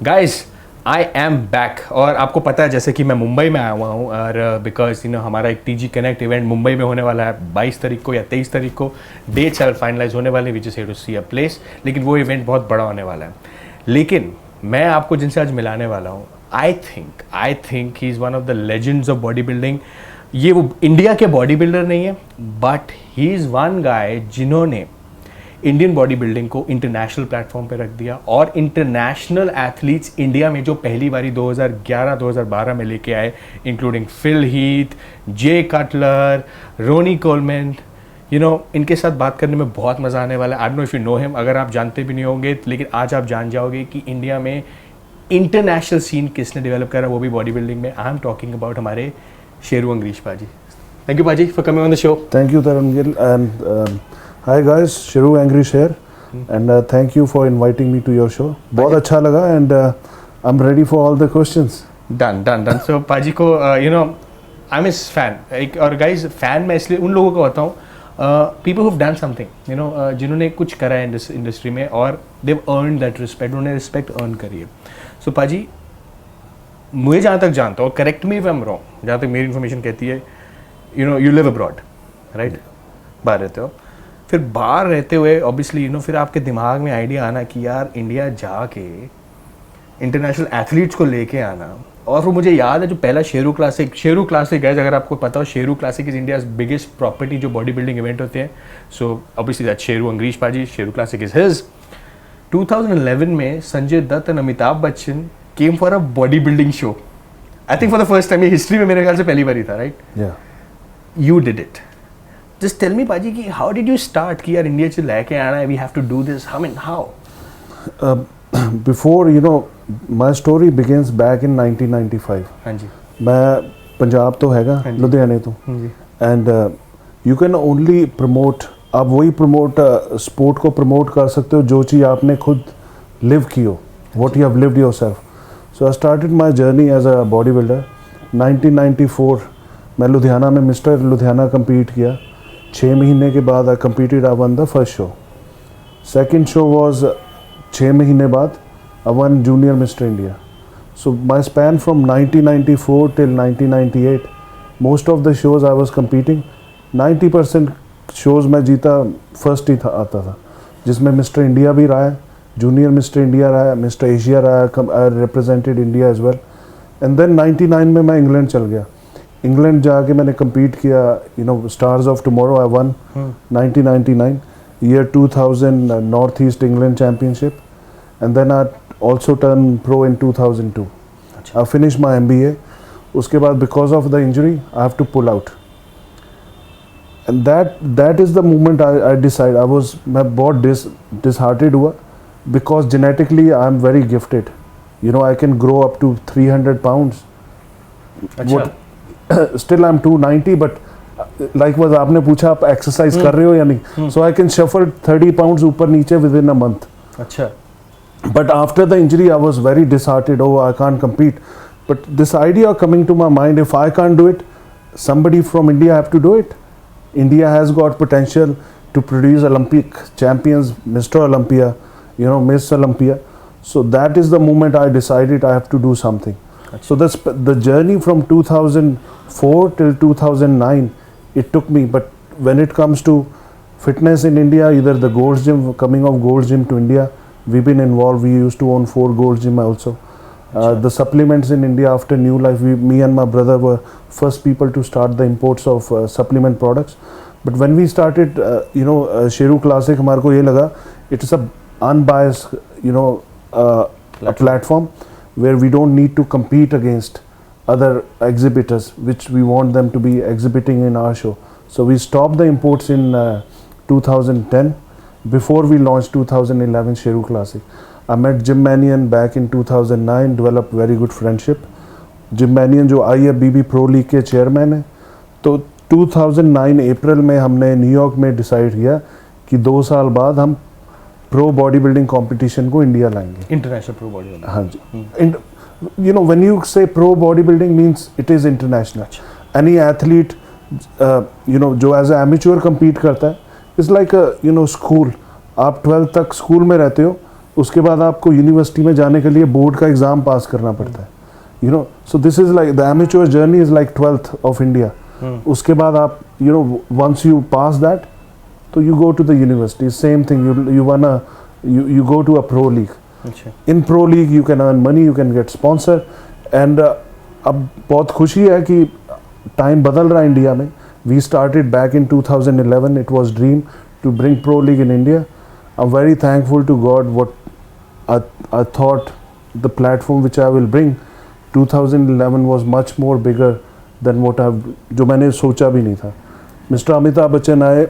Guys I am back. और आपको पता है जैसे कि मैं मुंबई में आया हुआ हूँ और बिकॉज हमारा एक टीजी कनेक्ट इवेंट मुंबई में होने वाला है 22 तारीख को या 23 तारीख को। डेट्स आर फाइनलाइज होने वाले which is to see a place, लेकिन वो इवेंट बहुत बड़ा होने वाला है। लेकिन मैं आपको जिनसे आज मिलाने वाला हूँ, I think he is one of the legends of body building. ये वो इंडिया के बॉडी बिल्डर नहीं है, but he is one guy जिन्होंने इंडियन बॉडी बिल्डिंग को इंटरनेशनल प्लेटफॉर्म पे रख दिया और इंटरनेशनल एथलीट्स इंडिया में जो पहली बारी 2011-2012 में लेके आए, इंक्लूडिंग फिल हीथ, जे कटलर, रोनी कोलमैन, इनके साथ बात करने में बहुत मज़ा आने वाला है। I don't know if you know him, अगर आप जानते भी नहीं होंगे लेकिन आज आप जान जाओगे कि इंडिया में इंटरनेशनल सीन किसने डेवलप करा, वो भी बॉडी बिल्डिंग में। आई एम टॉकिंग अबाउट हमारे शेरू अंग्रीश पाजी। थैंक यू पाजी for coming on the show. Thank you, Taranvir. And hi guys, Shiru Angrish here, and thank you for inviting me to your show. बहुत अच्छा लगा and I'm ready for all the questions. Done. So paji को I am his fan. और guys fan मैं इसलिए उन लोगों को होता हूँ people who have done something, जिन्होंने कुछ करा है इस इंडस्ट्री में और they have earn that respect, उन्होंने रिस्पेक्ट अर्न करी है। सो पाजी मुझे जहाँ तक जानता हूँ, correct me if I am wrong, जहाँ तक मेरी इन्फॉर्मेशन कहती है, यू लिव अब्रॉड, राइट? बाहर रहते हो। फिर बाहर रहते हुए ऑब्वियसली फिर आपके दिमाग में आइडिया आना कि यार इंडिया जाके इंटरनेशनल एथलीट्स को लेके आना। और फिर मुझे याद है जो पहला शेरू क्लासिक है, अगर आपको पता हो, Sheru classic is India's biggest property जो बॉडी बिल्डिंग इवेंट होते हैं। सो ऑब्वियसली दैट शेरू अंग्रीश पाजी, शेरू क्लासिक इज हिज। 2011 में Sanjay Dutt and Amitabh Bachchan came for a body building show. I think for the first time, ये हिस्ट्री में मेरे ख्याल से पहली बार ही था, right? Yeah. You did it. Just tell me पाजी कि how did you start कि यार इंडिया से लेके आना है, we have to do this. I mean how? Before my story begins back in 1995. हाँ जी। मैं पंजाब तो हैगा, लुधियाने तो, and you can only promote, आप वही स्पोर्ट को प्रमोट कर सकते हो जो चीज़ आपने खुद लिव की हो, what you have lived yourself. So I started my journey as a bodybuilder. 1994 मैं लुधियाना में मिस्टर लुधियाना कम्पीट किया। 6 महीने के बाद I competed, I won the first show. Second show was 6 महीने बाद I won junior Mister India. So my span from 1994 till 1998 most of the shows I was competing. 90% shows मैं जीता फर्स्ट ही आता था, जिसमें मिस्टर इंडिया भी रहा है, जूनियर मिस्टर इंडिया रहा है, मिस्टर एशिया रहा है, I represented India as well. And then 99 में मैं इंग्लैंड चल गया। इंग्लैंड जाके मैंने कम्पीट किया, stars of tomorrow I won 1999, year 2000 north east England championship, and then I also turn pro in 2002। I finish my MBA। उसके बाद because of the injury I have to pull out, and that is the moment I decide, मैं बहुत disheartened हुआ because genetically I am very gifted, I can grow up to 300 pounds. Still I'm 290, but like was आपने पूछा आप exercise कर रहे हो या नहीं, so I can shuffle 30 pounds ऊपर नीचे within a month. अच्छा। But after the injury I was very disheartened. Oh, I can't compete. But this idea coming to my mind, if I can't do it, somebody from India have to do it. India has got potential to produce Olympic champions, Mr. Olympia, Miss Olympia. So that is the moment I decided I have to do something. So the journey from 2004 till 2009 it took me, but when it comes to fitness in India, either the Gold's Gym, coming of Gold's Gym to India, we've been involved. We used to own 4 Gold's Gym also. The supplements in India after New Life, me and my brother were first people to start the imports of supplement products. But when we started Sheru Classic, हमारे को ये लगा it's a unbiased a platform where we don't need to compete against other exhibitors, which we want them to be exhibiting in our show. So we stopped the imports in 2010, before we launched 2011 Sheru Classic. I met Jim Manion back in 2009, developed very good friendship. Jim Manion जो IFBB Pro League के chairman है, तो 2009 अप्रैल में हमने New York में decide किया कि 2 साल बाद हम प्रो बॉडी बिल्डिंग कॉम्पिटिशन को इंडिया लाएंगे, इंटरनेशनल प्रो बॉडी बिल्डिंग। हाँ जी। व्हेन यू से pro body building means it is international. Any athlete जो एज ए एमेच्योर कम्पीट करता है, इट्स लाइक स्कूल। आप 12th तक स्कूल में रहते हो, उसके बाद आपको यूनिवर्सिटी में जाने के लिए बोर्ड का एग्ज़ाम पास करना पड़ता है, you know. So this is like the amateur journey is like 12th of India. उसके बाद आप you know once you pass that तो you go to the university. Same thing, you go to a pro league. अच्छा. In pro league you can earn money, you can get sponsor. And अब बहुत खुशी है कि time बदल रहा है इंडिया में. We started back in 2011. It was dream to bring pro league in India. I'm very thankful to God what I thought the platform which I will bring 2011 was much more bigger than what I've, जो मैंने सोचा भी नहीं था. Mister Amitabh Bachchan आए,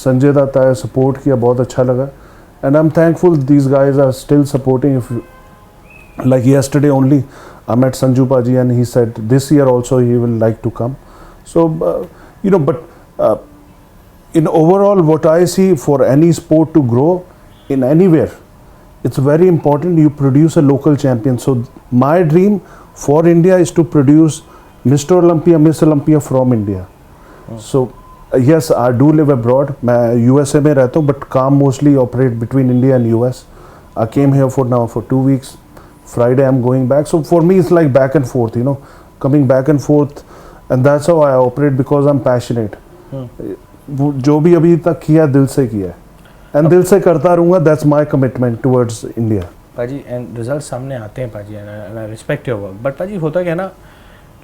संजय दत्त आए, support किया, बहुत अच्छा लगा. And I'm thankful these guys are still supporting. If like yesterday only I met Sanju Paji and he said this year also he will like to come. So you know, but in overall what I see for any sport to grow in anywhere, it's very important you produce a local champion. So my dream for India is to produce Mr. Olympia, Miss Olympia from India. So yes, I do live abroad. मैं USA में रहता हूँ, but काम mostly operate between India and US. I came here for now for 2 weeks. Friday I'm going back. So for me it's like back and forth, you know, coming back and forth, and that's how I operate because I'm passionate. जो भी अभी तक किया दिल से किया है, and दिल से करता रहूँगा. That's my commitment towards India. पाजी एंड रिजल्ट सामने आते हैं पाजी, and I respect your work. But पाजी होता क्या है ना,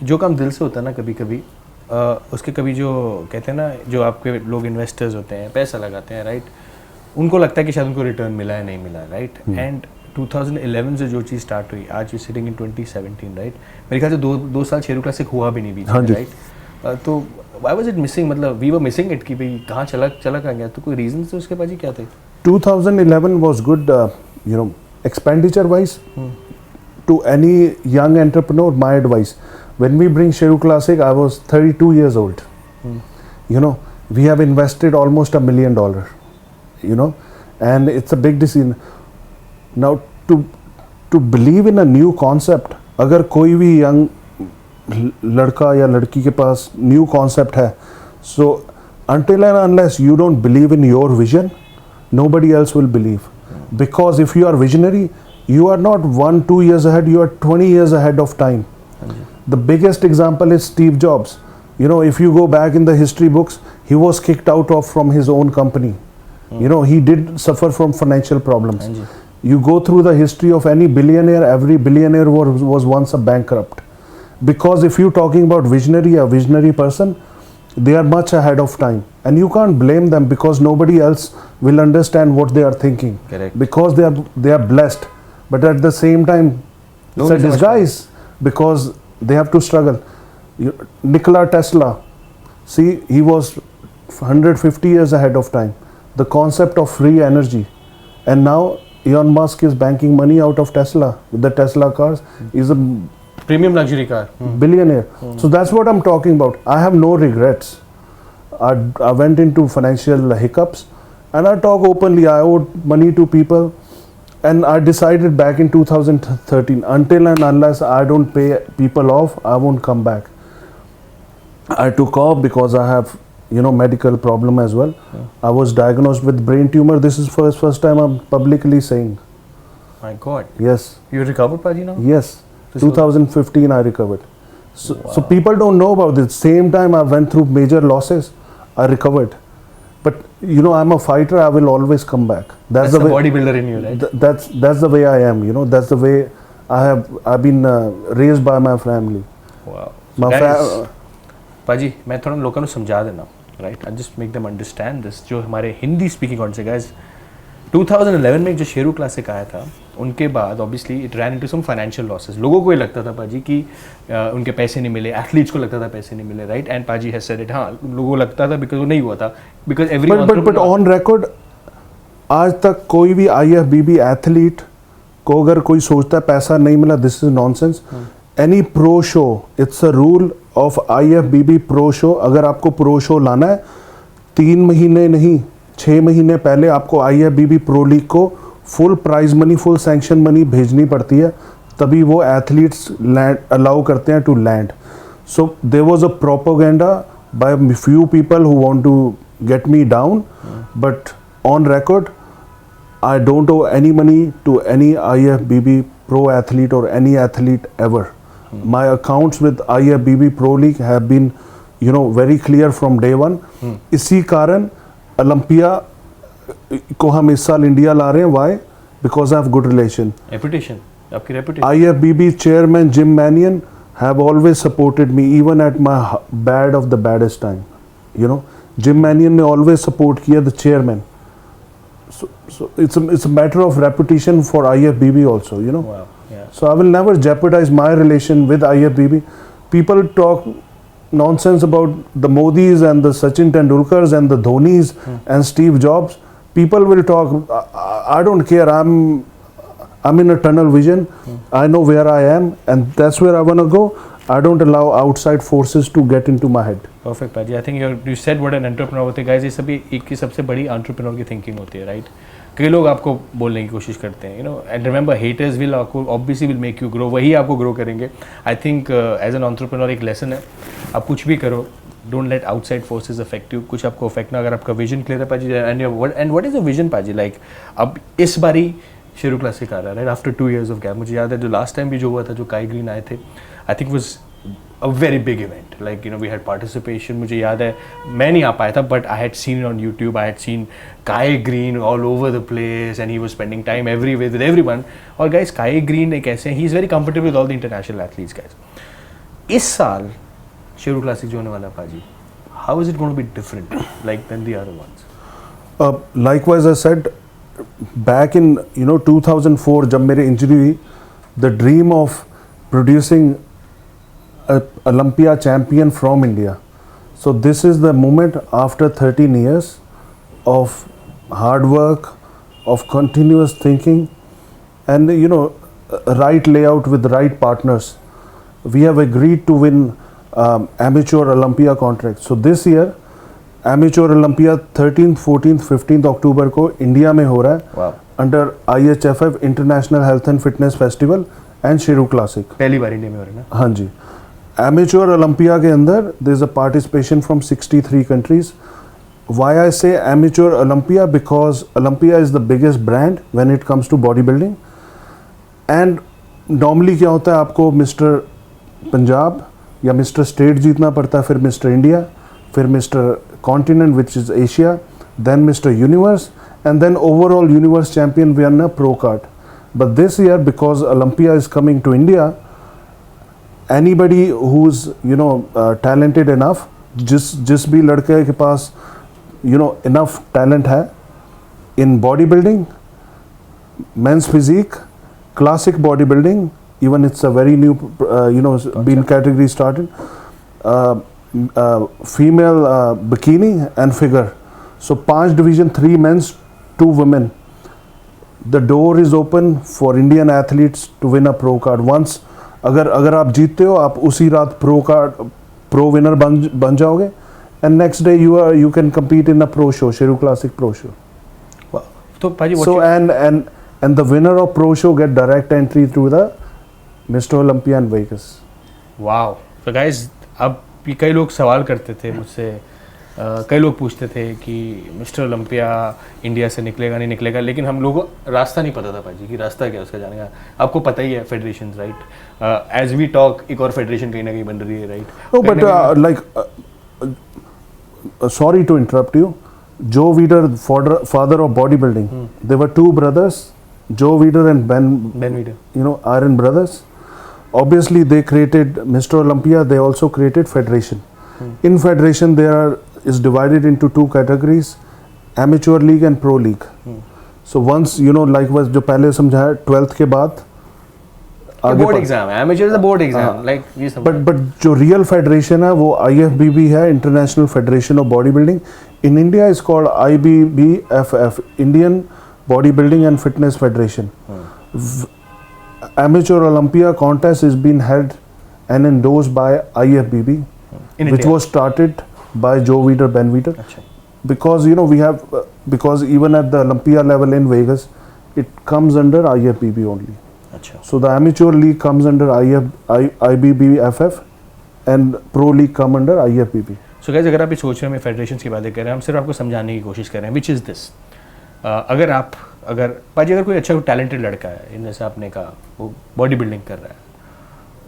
जो काम दिल से होता है ना, कभी कभी उसके कभी जो कहते हैं ना, जो आपके लोग इन्वेस्टर्स होते हैं, पैसा लगाते हैं, राइट, उनको लगता है कि शायद उनको रिटर्न मिला है, नहीं मिला, राइट. एंड 2011 से जो चीज़ स्टार्ट हुई, आज यू सिटिंग इन 2017, राइट. मेरे ख्याल से दो साल शेरू क्लासिक हुआ भी नहीं बीच में, राइट. तो व्हाई वाज इट मिसिंग, मतलब वी वर मिसिंग इट, कि भाई कहाँ चला कहाँ गया. तो कोई रीजन थे उसके पाजी, क्या थे? 2011 was good, you know, expenditure wise. To any young entrepreneur, my advice, when we bring Sheru Classic, I was 32 years old. You know, we have invested almost $1 million, you know, and it's a big decision. Now to believe in a new concept, अगर कोई भी young लड़का या लड़की के पास new concept है, so until and unless you don't believe in your vision, nobody else will believe. Because if you are visionary, you are not 1-2 years ahead, you are 20 years ahead of time. The biggest example is Steve Jobs. You know, if you go back in the history books, he was kicked out of from his own company. You know, he did suffer from financial problems. You go through the history of any billionaire, every billionaire was once a bankrupt. Because if you're talking about a visionary person, they are much ahead of time. And you can't blame them because nobody else will understand what they are thinking. Correct. Because they are blessed. But at the same time, it's a disguise because they have to struggle. Nikola Tesla, see, he was 150 years ahead of time. The concept of free energy, and now Elon Musk is banking money out of Tesla with the Tesla cars. He's a premium luxury car billionaire. So that's what I'm talking about. I have no regrets. I went into financial hiccups, and I talk openly. I owed money to people. And I decided back in 2013, until and unless I don't pay people off, I won't come back. I took off because I have, you know, medical problem as well. I was diagnosed with brain tumor. This is first time I'm publicly saying. My God. Yes. You recovered, Paji, now? Yes. 2015 I recovered. So people don't know about this. Same time I went through major losses, I recovered. But you know, I'm a fighter. I will always come back. That's the bodybuilder in you, right? That's the way I am. You know, that's the way I've been raised by my family. Wow. My पाजी, मैं थोड़ा लोगों को समझा देना, right? I just make them understand this. जो हमारे Hindi speaking audience है, guys, 2011 में जो शेरू क्लासिक आया था, उनके बाद obviously it ran into some financial losses. लोगों को ये लगता था पाजी कि उनके पैसे नहीं मिले, एथलीट्स को लगता था पैसे नहीं मिले, राइट. एंड पाजी हैज सेड इट, हाँ, लोगों को लगता था बिकॉज वो नहीं हुआ था, because every but on record आज तक कोई भी IFBB एथलीट को अगर कोई सोचता है पैसा नहीं मिला, this is nonsense. Any pro show, it's a rule of IFBB pro show. अगर आपको प्रो शो लाना है, 3 महीने नहीं 6 महीने पहले आपको IFBB प्रो लीग को full prize money, full sanction money भेजनी पड़ती है, तभी वो एथलीट्स लैंड अलाउ करते हैं to land. So there was a propaganda by few people who want to get me down, but on record I don't owe any money to any IFBB pro athlete or any athlete ever. My accounts with IFBB Pro League have been, very clear from day one. इसी कारण Olympia को हम इस साल India ला रहे हैं. Why? Because I have good relation. Reputation, आपकी reputation. IFBB chairman Jim Manion have always supported me even at my bad of the baddest time. Jim Manion ने always support किया, the chairman. So it's a matter of reputation for IFBB also. Wow, yeah. So I will never jeopardize my relation with IFBB. People talk nonsense about the Modis and the Sachin Tendulkars and the Dhonis and Steve Jobs. People will talk. I don't care. I'm in a tunnel vision. I know where I am, and that's where I want to go. I don't allow outside forces to get into my head. Perfect, Paji. I think you said what an entrepreneur होते हैं. Guys, ये सभी एक की सबसे बड़ी entrepreneur की thinking होती है, right? कई लोग आपको बोलने की कोशिश करते हैं, and remember haters will obviously will make you grow. वही आपको grow करेंगे. I think as an entrepreneur एक lesson है. आप कुछ भी करो, don't let outside forces affect you. कुछ आपको affect ना, अगर आपका vision clear है पाजी, and what is the vision पाजी? Like अब इस बारी शेरू क्लासिक आ रहा है, right? After 2 years of gap. मुझे याद है जो last time भी जो हुआ था, जो काई ग्रीन आए थे, I think was a very big event. Like we had participation. मुझे याद है मैं नहीं आ पाया था, but I had seen it on YouTube. I had seen Kai Green all over the place, and he was spending time everywhere with everyone. और guys, Kai Green एक ऐसे हैं, he is very comfortable with all the international athletes, guys. इस साल Sheru classic जो होने वाला है पाजी, how is it going to be different like than the other ones? Likewise, I said back in 2004 जब मेरी इंजरी हुई, the dream of producing a Olympia champion from India. So this is the moment after 13 years of hard work, of continuous thinking, and right layout with the right partners. We have agreed to win amateur Olympia contract. So this year amateur Olympia 13th, 14th, 15th October को India में हो रहा है. Wow. Under IHFF International Health and Fitness Festival and Sheru classic. पहली बार India में हो रहा है ना? हाँ जी. Amateur Olympia के अंदर there is a participation from 63 countries. Why I say amateur Olympia? Because Olympia is the biggest brand when it comes to bodybuilding. And normally क्या होता है, आपको मिस्टर पंजाब या मिस्टर स्टेट जीतना पड़ता है, फिर मिस्टर इंडिया, फिर mister continent which is Asia, then mister universe, and then overall universe champion we are a pro card. But this year, because Olympia is coming to India, anybody who's talented enough, जिस भी लड़के के पास enough talent है in bodybuilding, men's physique, classic bodybuilding, even it's a very new been category started, female bikini and figure. So 5 division, 3 men's, 2 women. The door is open for Indian athletes to win a pro card. Once अगर आप जीतते हो, आप उसी रात pro winner बन जाओगे, and next day you can compete in a pro show, Sheru classic pro show. Wow. तो पाजी So and the winner of pro show get direct entry to the Mr. Olympia in Vegas. Wow. So guys, अब कई लोग सवाल करते थे मुझसे, कई लोग पूछते थे कि मिस्टर ओलंपिया इंडिया से निकलेगा नहीं निकलेगा, लेकिन हम लोगों को रास्ता नहीं पता था पाजी कि रास्ता क्या उसका जाने का. आपको पता ही है federation, right? As we talk एक और फेडरेशन कहीं ना कहीं बन रही है, right? No, but like sorry to interrupt you. Joe Weider, father of bodybuilding, there were 2 brothers, Joe Weider and Ben Weider. Iron brothers. Obviously they created Mr. Olympia, they also created federation. In federation there is divided into 2 categories, amateur league and pro league. So once likewise जो पहले समझाया 12th के बाद board exam है, amateur is a board exam, like ये सब. but जो real federation है वो IFBB है, International Federation of Bodybuilding. In India is called IBBFF, Indian Bodybuilding and Fitness Federation. Amateur Olympia contest is being held and endorsed by IFBB, In which India. was started by Joe Weider, Ben Weider. अच्छा. Because we have because even at the Olympia level in Vegas, it comes under IFBB only. अच्छा. So the amateur league comes under IBBFF and pro league come under IFBB. So guys, अगर आप ये सोच रहे हैं मैं federation की बातें कर रहे हैं, हम सिर्फ आपको समझाने की कोशिश कर रहे हैं, विच इज़ दिस. अगर आप अगर पाजी अगर कोई अच्छा टैलेंटेड लड़का है, इन जैसे आपने कहा वो बॉडी बिल्डिंग कर रहा है,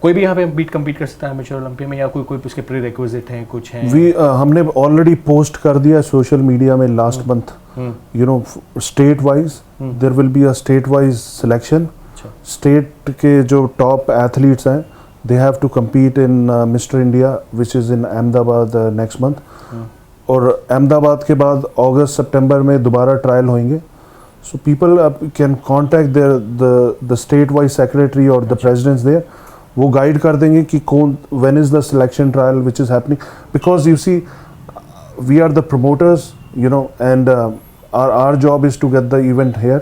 कोई भी यहाँ पे बीट कम्पीट कर सकता है एमेच्योर ओलंपिया में, या कोई उसके प्री रिक्विजिट हैं, कुछ हैं? हमने ऑलरेडी पोस्ट कर दिया सोशल मीडिया में last month, you know, state wise there will be a state wise selection. State के जो टॉप एथलीट्स हैं they have to compete in mister India which is in Ahmedabad next month. और अहमदाबाद के बाद अगस्त सितंबर में दोबारा ट्रायल होंगे. So people can contact the state wise secretary और द प्रेसिडेंट्स देयर. वो गाइड कर देंगे कि कौन, when is the selection trial which is happening, because you see we are the promoters, you know, and our job is to get the event here.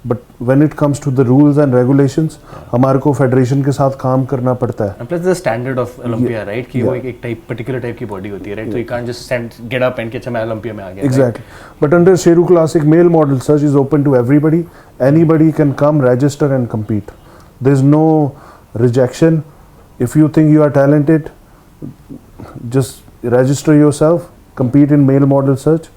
But when it comes to the rules and regulations हमारे को federation के साथ काम करना पड़ता है. Plus the standard of Olympia, right, कि वो एक टाइप पर्टिकुलर टाइप की बॉडी होती है, राइट, तो you can't just get up and के अच्छा मैं ओलंपिया में आ गया. Exactly. But under Sheru Classic, male model search is open to everybody. Anybody can come, register and compete. There's no rejection. If you think you are talented, just register yourself, compete in male model search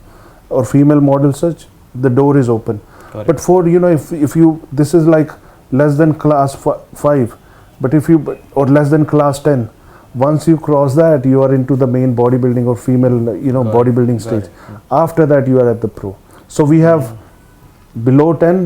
or female model search. The door is open. Correct. But for, you know, if you, this is like less than class 5, but if you, or less than class 10, once you cross that, you are into the main bodybuilding or female, you know, bodybuilding stage. After that, you are at the pro. So we have below 10,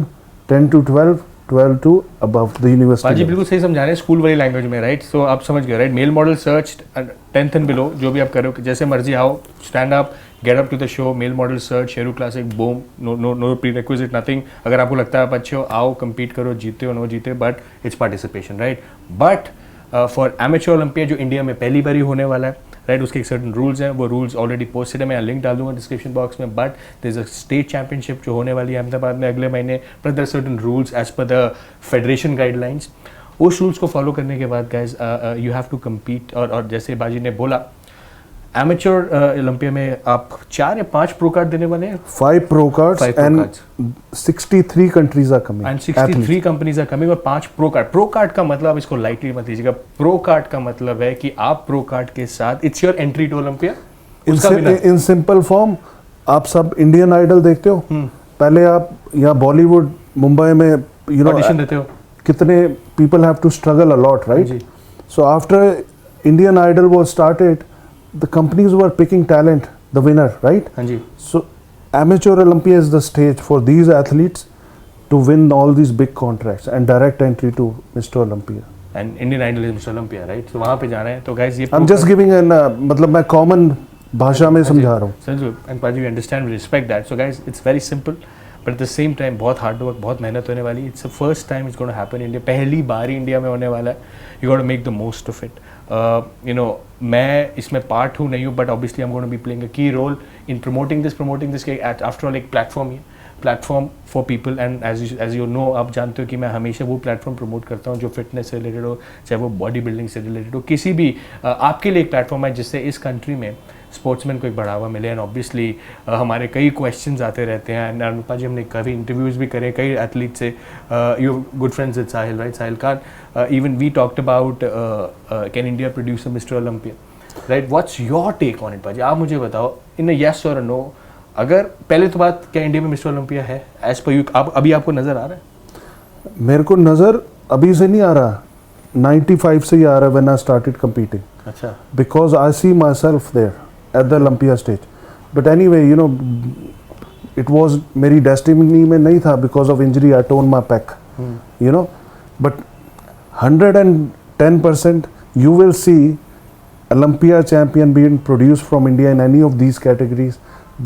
10 to 12, 12 to above the university. पाजी बिल्कुल सही समझा रहे हैं, school वाली language में, right. सो आप समझ गए, right. Male model search 10th and below, जो भी आप कर रहे हो, जैसे मर्जी आओ, stand up, get up to the show. Male model search, Sheru classic, boom, no prerequisite, nothing. अगर आपको लगता है आप अच्छे हो, आओ, compete करो, जीते हो नो जीते, but it's participation, right. But for amateur Olympia जो इंडिया में पहली बार ही होने वाला है, राइट, उसके एक सर्टन रूल्स हैं. वो रूल्स ऑलरेडी पोस्टेड है, मैं लिंक डाल दूंगा डिस्क्रिप्शन बॉक्स में. But there is a state championship जो होने वाली है अहमदाबाद में अगले महीने. But there are certain rules as per the federation guidelines. उस रूल्स को फॉलो करने के बाद guys you have to compete. और जैसे बाजी ने बोला, एमेच्योर ओलंपिया में आप 4 या 5 प्रो कार्ड देने वाले हैं. 5 pro cards and 63 countries are coming. And 63 companies are coming और 5 प्रो कार्ड. प्रो कार्ड का मतलब, इसको लाइटली मत लीजिएगा, प्रो कार्ड का मतलब है कि आप प्रो कार्ड के साथ it's your entry to Olympia. In simple form, आप सब इंडियन आइडल देखते हो, पहले आप यहाँ बॉलीवुड मुंबई में, यू नो, ऑडिशन देते हो, कितने people have to struggle a lot, right. So after Indian Idol was started, the companies were picking talent, the winner, right? हाँ जी. So amateur Olympia is the stage for these athletes to win all these big contracts and direct entry to Mr. Olympia. And Indian Idol is Mr. Olympia, right? So वहाँ पे जा रहे हैं. तो guys ये I'm just giving an मतलब मैं common भाषा में समझा रहा हूँ. And Paji, we understand, we respect that. So guys, it's very simple. But at the same time बहुत हार्ड वर्क, बहुत मेहनत होने वाली. It's the first time it's gonna happen India, पहली बार ही इंडिया में होने वाला है. You got to make the most of it. You know, मैं इसमें पार्ट हूँ नहीं हूँ, but obviously I am gonna be playing a key role in promoting this के आफ्टर ऑल एक प्लेटफॉर्म ही, platform for people. And as you know, आप जानते हो कि मैं हमेशा वो प्लेटफॉर्म प्रमोट करता हूँ जो फिटनेस से रिलेटेड हो, चाहे वो बॉडी बिल्डिंग से रिलेटेड हो, किसी भी आपके लिए एक प्लेटफॉर्म है जिससे इस कंट्री में स्पोर्ट्समैन को एक बढ़ावा मिले. एंड ऑब्वियसली हमारे कई क्वेश्चंस आते रहते हैं. एंड अनुपा जी, हमने काफ़ी इंटरव्यूज़ भी करे कई एथलीट से. You good friends with Sahil, right, Sahil Khan. Even we talked about can India produce a mister Olympia, right. What's your take on it पाजी? आप मुझे बताओ इन अ यस और नो. अगर पहले तो बात, क्या इंडिया में मिस्टर ओलंपिया है एज पर यू? अभी आपको नज़र आ रहा है? मेरे को नज़र अभी से नहीं आ रहा, 95 से ही आ रहा है, व्हेन आई स्टार्टेड कम्पीटिंग. अच्छा. Because I see myself there at the Olympia stage. But anyway, you know, it was मेरी destiny में नहीं था because of injury. I torn my pec, you know. But 110% you will see Olympia champion being produced from India in any of these categories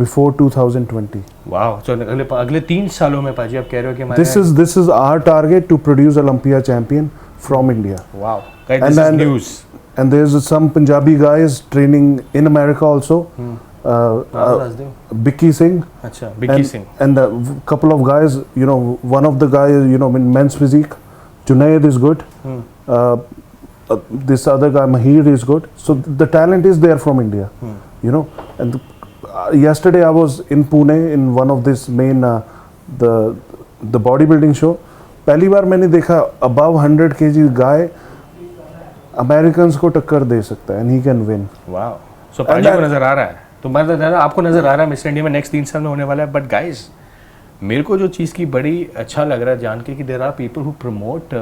before 2020. Wow. So अगले 3 सालों में पाजी आप कह रहे हो कि हमारे this is our target to produce Olympia champion from India. Wow. Guys, this is news. And there's some Punjabi guys training in America also. Bicky Singh. Acha, Bicky Singh. And a couple of guys, you know, one of the guys, you know, in men's physique, Junaid is good. This other guy, Mahir, is good. So the talent is there from India, you know. And yesterday I was in Pune in one of this main, the bodybuilding show. पहली बार मैंने देखा above 100 kg guy Americans को टक्कर दे सकता है, and he can win. Wow. So paji को नजर आ रहा है, तो मैं आपको नजर आ रहा है मिस्टर इंडिया में नेक्स्ट 3 साल में होने वाला है. बट गाइस, मेरे को जो चीज़ की बड़ी अच्छा लग रहा है जान के कि there are people who promote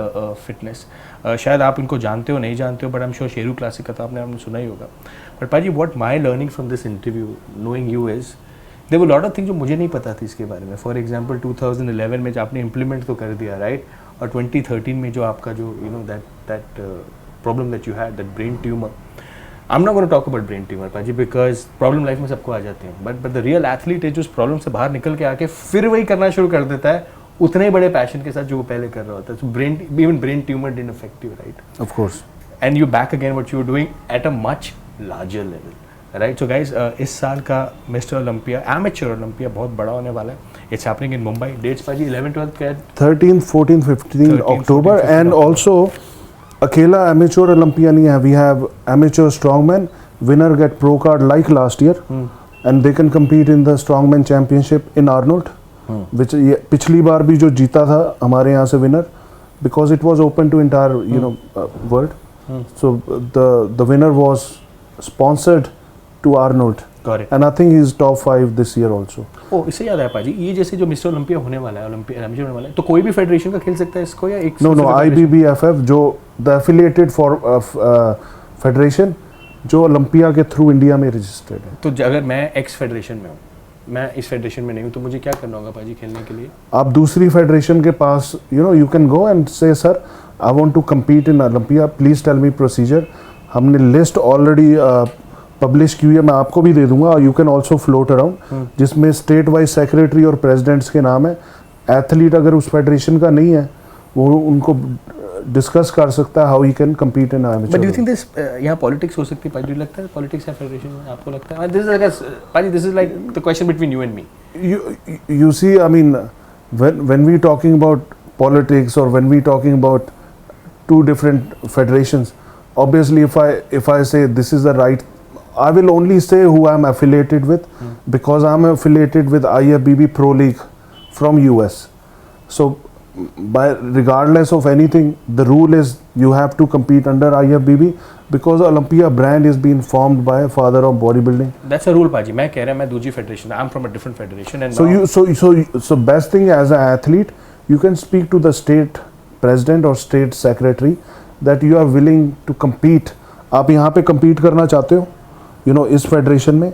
fitness. शायद आप इनको जानते हो नहीं जानते हो, but I am sure Sheru classic का तो आपने सुना ही होगा. बट पाजी, what my learning from this interview knowing you is there were lot of things जो मुझे नहीं पता थी इसके बारे में. फॉर एग्जाम्पल 2011 में जो आपने इम्प्लीमेंट तो कर दिया, राइट, और 2013 में जो आपका जो that problem that you had, that brain tumour. I am not gonna talk about brain tumour पाजी, बिकॉज प्रॉब्लम लाइफ में सबको आ जाते हैं, बट द रियल एथलीट है जो उस प्रॉब्लम से बाहर निकल के आके फिर वही करना शुरू कर देता है उतने बड़े पैशन के साथ जो वो पहले कर रहा होता है. So even brain tumour didn't affect you, right? Of course. And you back again what you are doing at a much larger level, right? So guys, इस साल का मिस्टर ओलंपिया, एमेच्योर ओलंपिया बहुत बड़ा होने वाला है. It's happening in Mumbai. Dates पाजी 11, 12 क्या है? 13th, 14th, 15th 13th, October 14th, 15th and October. also अकेला amateur Olympia नहीं है. We have amateur strongman, winner get pro card like last year and they can compete in the strongman championship in Arnold, which ये पिछली बार भी जो जीता था हमारे यहाँ से winner, because it was open to entire world. So the winner was sponsored to Arnold. Correct. And I think he's top 5 this year also. ओ, इससे याद आया पाजी, ये जैसे जो मिस्टर ओलंपिया होने वाला है, ओलंपिया होने वाला है, तो कोई भी फेडरेशन का खेल सकता है इसको या एक No, specific federation? IBBFF जो the affiliated for फेडरेशन जो ओलंपिया के थ्रू इंडिया में रजिस्टर्ड है. तो अगर मैं एक्स फेडरेशन में हूँ, मैं इस फेडरेशन में नहीं हूँ, तो मुझे क्या करना होगा पाजी खेलने के लिए? आप दूसरी फेडरेशन के पास you can go and say sir I want to compete in Olympia, please tell me procedure. हमने लिस्ट ऑलरेडी पब्लिश की हुई है, मैं आपको भी दे दूंगा. और you can also float around, जिसमें स्टेट वाइज सेक्रेटरी और प्रेसिडेंट्स के नाम है. एथलीट अगर उस फेडरेशन का नहीं है वो उनको डिस्कस कर सकता है how he can compete in but do you think this यहाँ पॉलिटिक्स हो सकती है पाजी? लगता है पॉलिटिक्स है फेडरेशन में, आपको लगता है? This is like the question between you and me. You see, I mean, when we talking about politics or when we talking about two different federations, obviously if I say this is the right, I will only say who I'm affiliated with, because I'm affiliated with IFBB Pro League from US. So by regardless of anything, the rule is you have to compete under IFBB because Olympia brand is being formed by a father of bodybuilding. That's a rule पाजी. मैं कह रहा मैं दूसरी federation, I'm from a different federation and So now, so best thing as an athlete, you can speak to the state president or state secretary that you are willing to compete. आप यहाँ पे compete करना चाहते हो इस federation में,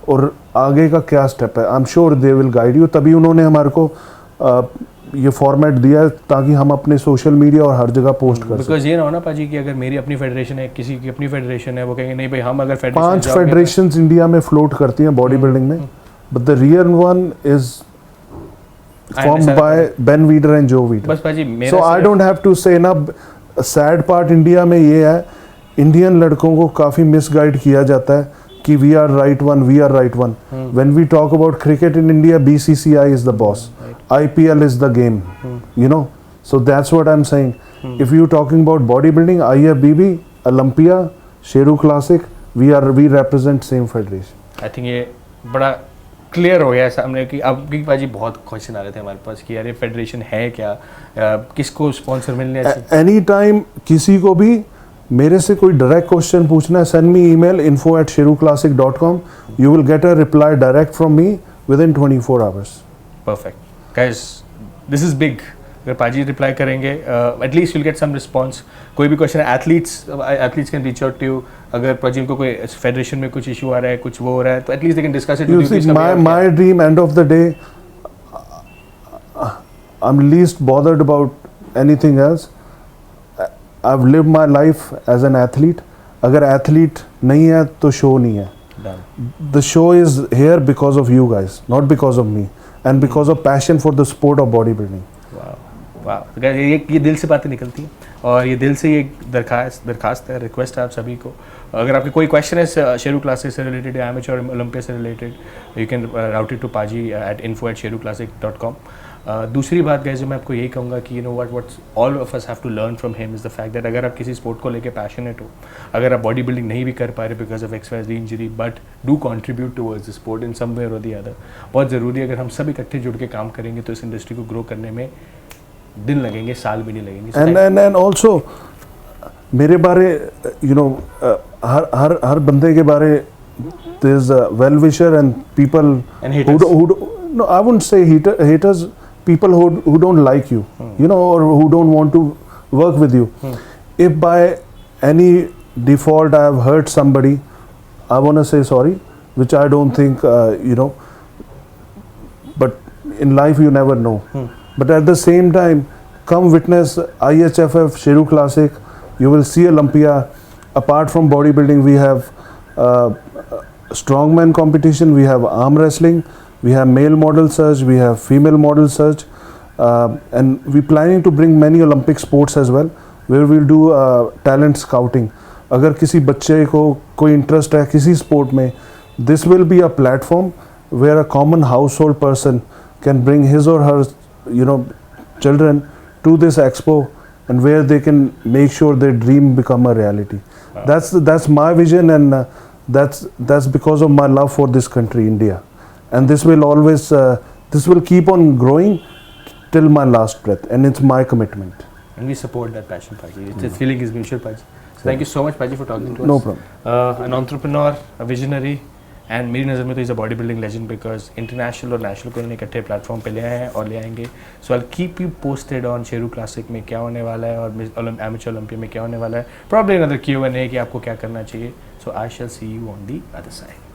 और आगे का क्या स्टेप है. आई am sure they will guide you. तभी उन्होंने हमारे को ये फॉर्मेट दिया है ताकि हम अपने सोशल मीडिया और हर जगह पोस्ट कर सकें. बिकॉज ये ना हो ना पाजी कि अगर मेरी अपनी फेडरेशन है, किसी की अपनी फेडरेशन है, वो कहेंगे नहीं भाई हम अगर फेडरेशन 5 फेडरेशंस इंडिया में फ्लोट करती हैं बॉडी बिल्डिंग में, but the real one is formed by Ben Weider and Joe Weider. बस पाजी मेरा So I don't have to say ना. सैड पार्ट इंडिया में ये है, इंडियन लड़कों को काफ़ी मिसगाइड किया जाता है कि we are right one, we are right one. When we talk about cricket in India, BCCI is the boss, IPL is the game, so that's what I'm saying. If you talking about bodybuilding, IFBB, Olympia, Sheru Classic, we represent same federation. I think ये बड़ा clear हो गया है सामने कि अब की पाजी बहुत क्वेश्चन आ रहे थे हमारे पास कि यार ये फेडरेशन है क्या, किसको स्पॉन्सर मिलने चाहिए. एनी टाइम किसी को भी मेरे से कोई डायरेक्ट क्वेश्चन पूछना है, send me email info@sherukclassic.com. You will get a reply direct from me within 24 hours. Perfect guys, this is big. अगर पाजी रिप्लाई करेंगे at least you'll get some response. कोई भी क्वेश्चन है, athletes can reach out to you. अगर पाजी उनको कोई फेडरेशन में कुछ इशू आ रहा है, कुछ वो हो रहा है, तो at least they can discuss it. You see, my dream, end of the day, I'm least bothered about anything else. I've lived my life as an athlete. अगर athlete नहीं है तो show नहीं है. The show is here because of you guys, not because of me, and because of passion for the sport of bodybuilding. वाह, ये दिल से बातें निकलती हैं और ये दिल से ये दरखास्त है, रिक्वेस्ट है आप सभी को. अगर आपके कोई क्वेश्चन है शेरू क्लासिक से रिलेटेड या एमेच्योर ओलंपिया से related, you can route it to पाजी at info@sherukclassic.com. दूसरी बात गाइस जो मैं आपको यही कहूँगा कि what's all of us have to learn from him is the fact that अगर आप किसी स्पोर्ट को लेकर पैशनेट हो, अगर आप बॉडी बिल्डिंग नहीं भी कर पा रहे because of XYZ injury, but do contribute towards the sport in some way और द अदर. बहुत ज़रूरी है. अगर हम सब इकट्ठे जुड़ के काम करेंगे तो इस इंडस्ट्री को ग्रो करने में दिन लगेंगे, साल भी नहीं लगेंगे. And also मेरे बारे हर बंदे के बारे there is a well wisher and people and haters. who No, I wouldn't say haters, people who don't like you, you know, or who don't want to work with you. If by any default I have hurt somebody, I want to say sorry, which I don't think, you know, but in life you never know. But at the same time, come witness IHFF Sheru Classic, you will see Olympia. Apart from bodybuilding, we have strongman competition, we have arm wrestling, we have male model search, we have female model search, and we're planning to bring many Olympic sports as well, where we'll do talent scouting. अगर किसी बच्चे को कोई interest है किसी sport में, this will be a platform where a common household person can bring his or her, you know, children to this expo, and where they can make sure their dream become a reality. That's my vision, and that's because of my love for this country, India, and this will always this will keep on growing till my last breath, and it's my commitment. And we support that passion, Paji. It's feeling is mutual, Paji. So thank you so much, Paji, for talking to us. No problem. An entrepreneur, a visionary, and मेरी नज़र में तो is a body building legend because international और national को इकट्ठे platform पे ले आए हैं और ले आएंगे. So I keep you posted on Sheru classic में क्या होने वाला है और एमेच्योर ओलंपिया में क्या होने वाला है. प्रॉब्ली अनदर Q&A कि आपको क्या करना चाहिए. So I shall see you on the other side.